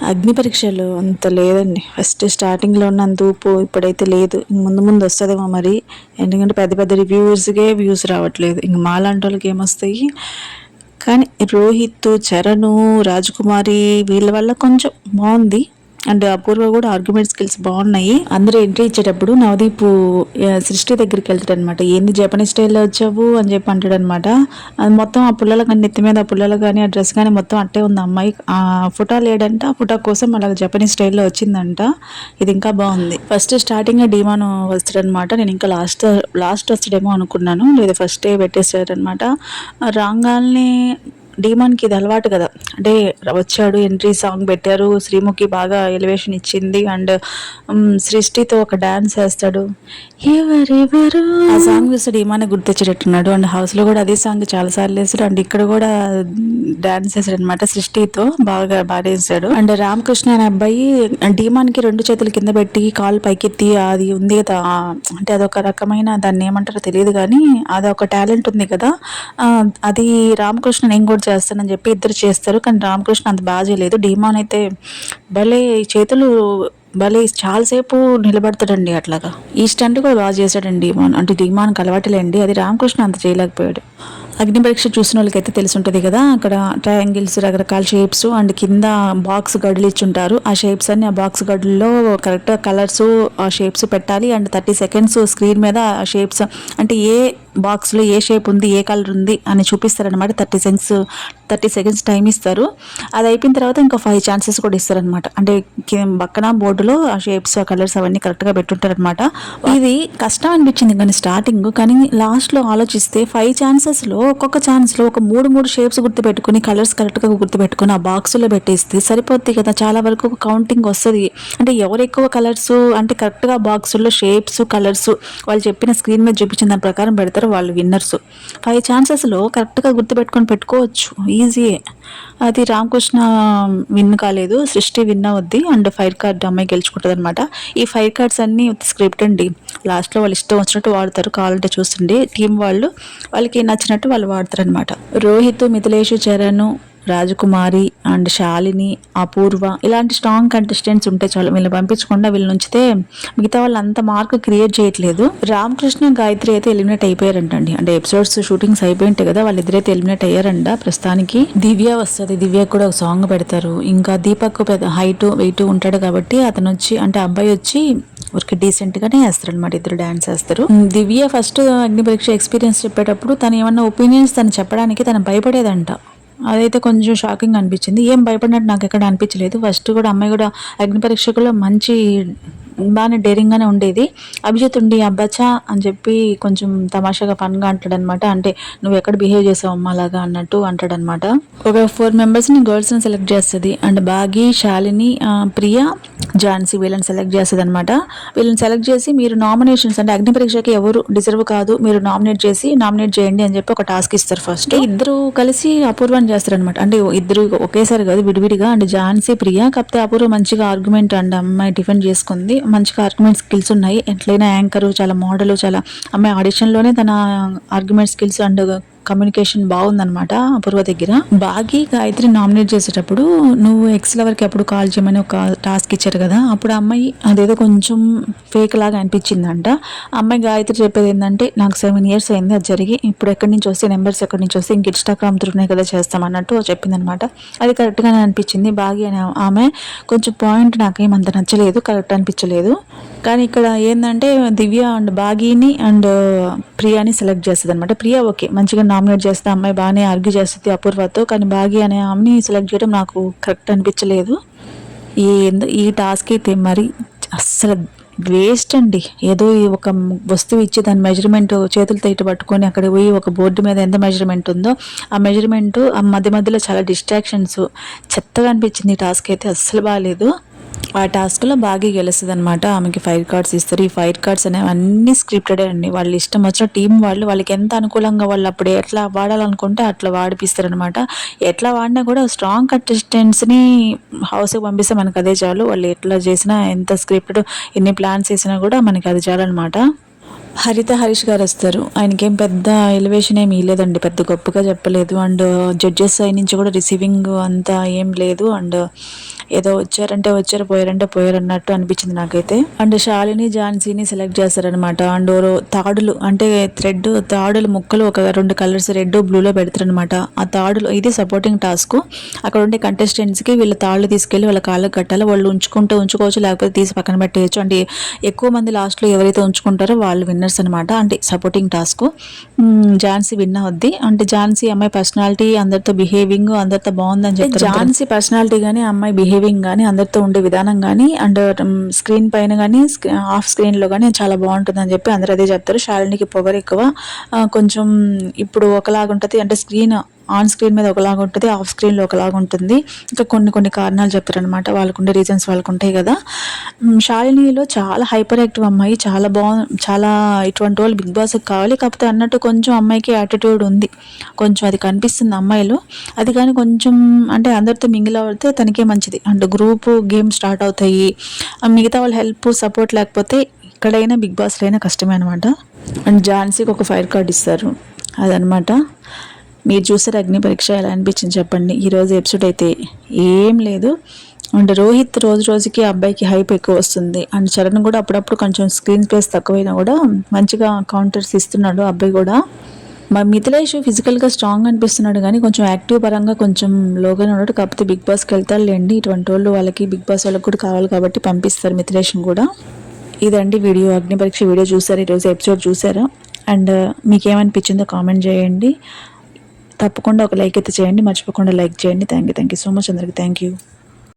అగ్ని పరీక్షలు అంత లేదండి. ఫస్ట్ స్టార్టింగ్‌లో ఉన్నంత ఊపు ఇప్పుడైతే లేదు. ముందు ముందు వస్తదేమో మరి. ఎందుకంటే పెద్ద పెద్ద రివ్యూవర్స్‌కే వ్యూస్ రావట్లేదు. ఇంక మాలాంటోళ్ళకి ఏమొస్తాయి. కానీ రోహిత్, చరణు, రాజకుమారి వీళ్ళ వల్ల కొంచెం బావుంది. అండ్ అపూర్వ కూడా ఆర్గ్యుమెంట్ స్కిల్స్ బాగున్నాయి. అందరూ ఎంట్రీ ఇచ్చేటప్పుడు నవదీప్ సృష్టి దగ్గరికి వెళ్తాడనమాట. ఏంది జపనీస్ స్టైల్లో వచ్చావు అని చెప్పి అంటాడనమాట. అది మొత్తం ఆ పుల్లల కానీ నెత్తి మీద ఆ పుల్లలు కానీ ఆ డ్రెస్ కానీ మొత్తం అట్టే ఉంది. అమ్మాయి ఆ ఫోటో లేడంట. ఆ ఫోటో కోసం అలా జపనీస్ స్టైల్లో వచ్చిందంట. ఇది ఇంకా బాగుంది. ఫస్ట్ స్టార్టింగ్ డీమాన్ వస్తాడనమాట. నేను ఇంకా లాస్ట్ వస్తాడేమో అనుకున్నాను. లేదా ఫస్ట్ పెట్టేస్తాడనమాట. రాగాల్ని డీమాన్కి ఇది అలవాటు కదా. అంటే వచ్చాడు, ఎంట్రీ సాంగ్ పెట్టారు, శ్రీముఖి బాగా ఎలివేషన్ ఇచ్చింది. అండ్ సృష్టితో ఒక డాన్స్ వేస్తాడు. ఎవరెవరు ఆ సాంగ్ చూస్తే డీమానే గుర్తొచ్చేటట్టున్నాడు. అండ్ హౌస్లో కూడా అదే సాంగ్ చాలా సార్లు వేస్తాడు. అండ్ ఇక్కడ కూడా డాన్స్ వేసాడు అనమాట. సృష్టితో బాగా వేసాడు. అండ్ రామకృష్ణ అనే అబ్బాయి డీమాన్కి రెండు చేతులు కింద పెట్టి కాలు పైకెత్తి అది ఉంది కదా. అంటే అదొక రకమైన దాన్ని ఏమంటారో తెలియదు కానీ అదొక టాలెంట్ ఉంది కదా. అది రామకృష్ణ నేను కూడా చేస్తానని చెప్పి ఇద్దరు చేస్తారు. కానీ రామకృష్ణ అంత బాగా చేయలేదు. డీమాన్ అయితే భలే చేతులు భలే చాలాసేపు నిలబడతాడండి. అట్లాగా ఈ స్టంట్ కూడా బాగా చేశాడండి డీమాన్. అంటే డీమాన్కి అలవాటులేండి. అది రామకృష్ణ అంత చేయలేకపోయాడు. అగ్ని పరీక్ష చూసిన వాళ్ళకైతే తెలిసి ఉంటుంది కదా. అక్కడ ట్రయాంగిల్స్, రకరకాల షేప్స్ అండ్ కింద బాక్స్ గడులు ఇచ్చుంటారు. ఆ షేప్స్ అన్ని ఆ బాక్స్ గడుల్లో కరెక్ట్గా కలర్స్ ఆ షేప్స్ పెట్టాలి. అండ్ 30 సెకండ్స్ స్క్రీన్ మీద ఆ షేప్స్ అంటే ఏ బాక్స్లో ఏ షేప్ ఉంది, ఏ కలర్ ఉంది అని చూపిస్తారనమాట. 30 సెకండ్స్ టైం ఇస్తారు. అది అయిపోయిన తర్వాత ఇంకా 5 ఛాన్సెస్ కూడా ఇస్తారనమాట. అంటే పక్కన బోర్డులో ఆ షేప్స్, ఆ కలర్స్ అవన్నీ కరెక్ట్గా పెట్టుంటారనమాట. ఇది కష్టం అనిపించింది కానీ స్టార్టింగ్, కానీ లాస్ట్లో ఆలోచిస్తే 5 ఛాన్సెస్లో ఒక్కొక్క ఛాన్స్లో ఒక 3 షేప్స్ గుర్తుపెట్టుకుని కలర్స్ కరెక్ట్గా గుర్తుపెట్టుకుని ఆ బాక్స్లో పెట్టేస్తే సరిపోద్ది కదా. చాలా వరకు ఒక కౌంటింగ్ వస్తుంది. అంటే ఎవరు ఎక్కువ కలర్స్ అంటే కరెక్ట్గా బాక్సుల్లో షేప్స్, కలర్స్ వాళ్ళు చెప్పిన స్క్రీన్ మీద చూపించిన దాని ప్రకారం పెడతారు, వాళ్ళు విన్నర్స్. 5 ఛాన్సెస్లో కరెక్ట్గా గుర్తుపెట్టుకొని పెట్టుకోవచ్చు, ఈజీయే. అది రామకృష్ణ విన్ కాలేదు, సృష్టి విన్ అవుద్ది. అండ్ ఫైర్ కార్డ్ అమ్మాయి గెలుచుకుంటుంది అనమాట. ఈ ఫైర్ కార్డ్స్ అన్నీ స్క్రిప్ట్ అండి. లాస్ట్లో వాళ్ళు ఇష్టం వచ్చినట్టు వాడతారు. కావాలంటే చూస్తుండే టీం వాళ్ళకి నచ్చినట్టు వాళ్ళు వాడతారు అనమాట. రోహిత్, మిథిలేష్, చరణ్, రాజకుమారి అండ్ శాలిని, అపూర్వ ఇలాంటి స్ట్రాంగ్ కంటెస్టెంట్స్ ఉంటే చాలు. వీళ్ళని పంపించకుండా వీళ్ళని ఉంచితే మిగతా వాళ్ళు అంత మార్క్ క్రియేట్ చేయట్లేదు. రామకృష్ణ, గాయత్రి అయితే ఎలిమినేట్ అయిపోయారంటండి. అంటే ఎపిసోడ్స్ షూటింగ్స్ అయిపోయింటాయి కదా, వాళ్ళిద్దరైతే ఎలిమినేట్ అయ్యారంట ప్రస్తుతానికి. దివ్య వస్తుంది, దివ్య కూడా ఒక సాంగ్ పెడతారు. ఇంకా దీపక్ పెద్ద హైట్ వెయిట్ ఉంటాడు కాబట్టి అతను వచ్చి అంటే అబ్బాయి వచ్చి ఊరికి డీసెంట్గానే వేస్తారు అనమాట. ఇద్దరు డాన్స్ వేస్తారు. దివ్య ఫస్ట్ అగ్ని పరీక్ష ఎక్స్పీరియన్స్ చెప్పేటప్పుడు తను ఏమన్నా ఒపీనియన్స్ తను చెప్పడానికి తను భయపడేదంట. అదైతే కొంచెం షాకింగ్ అనిపించింది. ఏం భయపడినట్టు నాకు ఎక్కడ అనిపించలేదు. ఫస్ట్ కూడా అమ్మాయి కూడా అగ్ని పరీక్షకులో మంచి బాగానే డేరింగ్గానే ఉండేది. అభిజిత్ ఉండి అబ్బాచా అని చెప్పి కొంచెం తమాషాగా ఫన్గా అంటాడనమాట. అంటే నువ్వు ఎక్కడ బిహేవ్ చేసావు అమ్మలాగా అన్నట్టు అంటాడనమాట. ఒక 4 మెంబర్స్ని గర్ల్స్ని సెలెక్ట్ చేస్తుంది. అండ్ బాగి, శాలిని, ప్రియా, ఝాన్సీ వీళ్ళని సెలెక్ట్ చేస్తుంది అనమాట. వీళ్ళని సెలెక్ట్ చేసి మీరు నామినేషన్స్ అంటే అగ్ని పరీక్షకి ఎవరు డిజర్వ్ కాదు మీరు నామినేట్ చేయండి అని చెప్పి ఒక టాస్క్ ఇస్తారు. ఫస్ట్ ఇద్దరు కలిసి అపూర్వాన్ని చేస్తారనమాట. అంటే ఇద్దరు ఒకేసారి కాదు, విడివిడిగా. అండ్ ఝాన్సీ, ప్రియా. కాకపోతే అపూర్వ మంచిగా ఆర్గ్యుమెంట్ అండ్ అమ్మాయి డిఫెండ్ చేసుకుంది. మంచిగా ఆర్గ్యుమెంట్ స్కిల్స్ ఉన్నాయి. ఎట్లయినా యాంకరు, చాలా మోడల్, చాలా అమ్మాయి ఆడిషన్లోనే తన ఆర్గ్యుమెంట్ స్కిల్స్ అండ్ కమ్యూనికేషన్ బాగుందనమాట అపూర్వ దగ్గర. బాగి, గాయత్రి నామినేట్ చేసేటప్పుడు నువ్వు ఎక్స్ లవర్కి అప్పుడు కాల్ చేయమని ఒక టాస్క్ ఇచ్చారు కదా, అప్పుడు అమ్మాయి అదేదో కొంచెం ఫేక్ లాగా అనిపించిందంట. అమ్మాయి గాయత్రి చెప్పేది ఏంటంటే నాకు 7 years అయింది అది జరిగి, ఇప్పుడు ఎక్కడి నుంచి వస్తే నెంబర్స్ ఎక్కడి నుంచి వస్తే ఇంక ఇన్స్టాగ్రామ్ త్రూనే కదా చేస్తామన్నట్టు చెప్పిందనమాట. అది కరెక్ట్గానే అనిపించింది. బాగి అనే ఆమె కొంచెం పాయింట్ నాకేమంత నచ్చలేదు, కరెక్ట్ అనిపించలేదు. కానీ ఇక్కడ ఏంటంటే దివ్య అండ్ బాగిని అండ్ ప్రియాని సెలెక్ట్ చేస్తుంది అనమాట. ప్రియా ఓకే మంచిగా నామినేట్ చేస్తే అమ్మాయి బాగానే ఆర్గ్యూ చేస్తుంది అపూర్వతో. కానీ బాగి అనే ఆమెని సెలెక్ట్ చేయడం నాకు కరెక్ట్ అనిపించలేదు. ఈ టాస్క్ అయితే మరి అస్సలు వేస్ట్ అండి. ఏదో ఒక వస్తువు ఇచ్చి దాని మెజర్మెంట్ చేతులతో ఇటు పట్టుకొని అక్కడ పోయి ఒక బోర్డు మీద ఎంత మెజర్మెంట్ ఉందో ఆ మెజర్మెంట్ ఆ మధ్యలో చాలా డిస్ట్రాక్షన్స్, చెత్తగా అనిపించింది. ఈ టాస్క్ అయితే అస్సలు బాగాలేదు. ఆ టాస్క్లో బాగా గెలుస్తుంది అనమాట. ఆమెకి 5 కార్డ్స్ ఇస్తారు. ఈ 5 కార్డ్స్ అనేవి అన్నీ స్క్రిప్టెడే అండి. వాళ్ళు ఇష్టం వచ్చిన టీం వాళ్ళకి ఎంత అనుకూలంగా వాళ్ళు అప్పుడు ఎట్లా వాడాలనుకుంటే అట్లా వాడిపిస్తారు అనమాట. ఎట్లా వాడినా కూడా స్ట్రాంగ్ కంటెస్టెంట్స్ని హౌస్కి పంపిస్తే మనకు అదే చాలు. వాళ్ళు ఎట్లా చేసినా ఎంత స్క్రిప్టెడ్ ఎన్ని ప్లాన్స్ వేసినా కూడా మనకి అది చాలు అనమాట. హరీష్ గారు వస్తారు. ఆయనకేం పెద్ద ఎలివేషన్ ఏమి లేదండి, పెద్ద గొప్పగా చెప్పలేదు. అండ్ జడ్జెస్ సైడ్ నుంచి కూడా రిసీవింగ్ అంతా ఏం లేదు. అండ్ ఏదో వచ్చారంటే వచ్చారు, పోయారంటే పోయారు అన్నట్టు అనిపించింది నాకైతే. అండ్ శాలిని ఝాన్సీని సెలెక్ట్ చేస్తారనమాట. అండ్ తాడులు అంటే తాడులు ముక్కలు ఒక 2 కలర్స్ రెడ్ బ్లూలో పెడతారనమాట. ఆ తాడులు ఇది సపోర్టింగ్ టాస్క్. అక్కడ ఉండే కంటెస్టెంట్స్కి వీళ్ళ తాళ్ళు తీసుకెళ్ళి వాళ్ళ కాళ్ళకి కట్టాలి. వాళ్ళు ఉంచుకోవచ్చు, లేకపోతే తీసి పక్కన పెట్టేయచ్చు. అంటే ఎక్కువ మంది లాస్ట్లో ఎవరైతే ఉంచుకుంటారో వాళ్ళు విన్నర్స్ అనమాట. అంటే సపోర్టింగ్ టాస్క్. ఝాన్సీ విన్ అవుద్ది. అంటే ఝాన్సీ అమ్మాయి పర్సనాలిటీ, అందరితో బిహేవింగ్ అందరితో బాగుందని చెప్తారు. ఝాన్సీ పర్సనాలిటీ కానీ, అమ్మాయి బిహేవింగ్ కానీ, అందరితో ఉండే విధానం కానీ, అండ్ స్క్రీన్ పైన కానీ ఆఫ్ స్క్రీన్లో కానీ చాలా బాగుంటుందని చెప్పి అందరూ అదే చెప్తారు. శాలినికి పొగరు ఎక్కువ. కొంచెం ఇప్పుడు ఒకలాగుంటుంది, అంటే ఆన్ స్క్రీన్ మీద ఒకలాగా ఉంటుంది, ఆఫ్ స్క్రీన్లో ఒకలాగా ఉంటుంది. ఇంకా కొన్ని కారణాలు చెప్తారనమాట. వాళ్ళకుండే రీజన్స్ వాళ్ళకు ఉంటాయి కదా. శాలినిలో చాలా హైపర్ యాక్టివ్ అమ్మాయి, చాలా ఇటువంటి వాళ్ళు బిగ్ బాస్కి కావాలి. కాకపోతే అన్నట్టు కొంచెం అమ్మాయికి యాటిట్యూడ్ ఉంది, కొంచెం అది కనిపిస్తుంది అమ్మాయిలో. అది కానీ కొంచెం అంటే అందరితో మింగిల్ అవుతే తనకే మంచిది. అండ్ గ్రూప్ గేమ్ స్టార్ట్ అవుతాయి. మిగతా వాళ్ళ హెల్ప్ సపోర్ట్ లేకపోతే ఎక్కడైనా బిగ్ బాస్లో అయినా కష్టమే అనమాట. అండ్ ఝాన్సీకి ఒక ఫైర్ కార్డ్ ఇస్తారు, అదనమాట. మీరు చూసారు అగ్ని పరీక్ష, ఎలా అనిపించింది చెప్పండి. ఈరోజు ఎపిసోడ్ అయితే ఏం లేదు. అండ్ రోహిత్ రోజుకి అబ్బాయికి హైప్ ఎక్కువ వస్తుంది. అండ్ చరణ్ కూడా అప్పుడప్పుడు కొంచెం స్క్రీన్ స్పేస్ తక్కువైనా కూడా మంచిగా కౌంటర్స్ ఇస్తున్నాడు అబ్బాయి కూడా. మిథిలేష్ ఫిజికల్గా స్ట్రాంగ్ అనిపిస్తున్నాడు కానీ కొంచెం యాక్టివ్ పరంగా కొంచెం లోగానే ఉన్నాడు. కాకపోతే బిగ్ బాస్కి వెళ్తారులేండి. ఇటువంటి వాళ్ళు వాళ్ళకి బిగ్ బాస్ వాళ్ళకి కూడా కావాలి కాబట్టి పంపిస్తారు మిథిలేష్ని కూడా. ఇదండి వీడియో, అగ్ని పరీక్ష వీడియో చూసారు, ఈరోజు ఎపిసోడ్ చూసారా? అండ్ మీకేమనిపించిందో కామెంట్ చేయండి. తప్పకుండా ఒక లైక్ అయితే చేయండి, మర్చిపోకుండా లైక్ చేయండి. థ్యాంక్ యూ సో మచ్ అందరికి. Thank you.